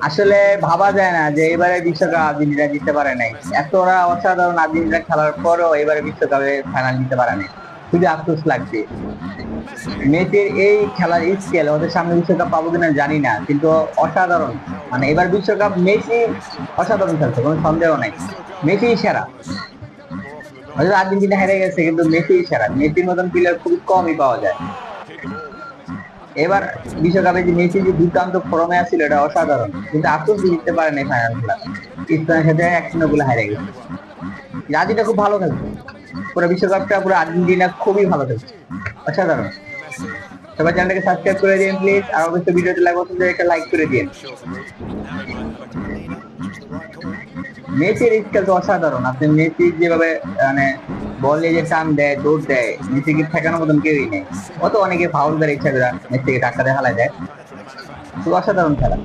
আসলে ভাবা যায় না যে এবারে বিশ্বকাপ আর্জেন্টিনা জিততে পারে নাই। এতটা অসাধারণ আর্জেন্টিনা খেলার পরও এবারে বিশ্বকাপে ফাইনাল জিততে পারে নাই। খুবই আফসোস লাগছে। মেসির এই খেলার স্কেল ওদের সামনে বিশ্বকাপ পাবো কিনা জানি না, কিন্তু অসাধারণ। মানে এবার বিশ্বকাপ মেসি অসাধারণ খেলছে, কোনো সন্দেহ নাই। মেসি সেরা। হয়তো আর্জেন্টিনা হেরে গেছে, কিন্তু মেসি সেরা। মেসির মতন প্লেয়ার খুবই কমই পাওয়া যায়। এবার বিশ্বকাপে যে মেসি যে দুর্দান্ত ফর্মে আছিল, এটা অসাধারণ, কিন্তু আফসোস জিততে পারে নাই ফাইনাল খেলা। স্পেনের সাথে 1-0 গোলে হেরে গেছে। আর্জেন্টিনা খুব ভালো খেলছে, পুরো বিশ্বকাপটা পুরো আর্জেন্টিনা খুবই ভালো খেলছে, অসাধারণ। সবাই চ্যানেলটাকে সাবস্ক্রাইব করে দিন প্লিজ, আর অবশ্যই ভিডিওটি লাইক পছন্দ হলে একটা লাইক করে দিন। মেসির স্কিল তো অসাধারণ। আপনি মেসি যেভাবে মানে বল নিয়ে যে টান দেয়, দৌড় দেয়, মেসিকে ঠেকানোর মতন কেউই নেই। অত অনেকে ফাউল করে ইচ্ছা করে মেসিকে টাক্কা দিয়ে হালায় দেয়। খুব অসাধারণ খেলা।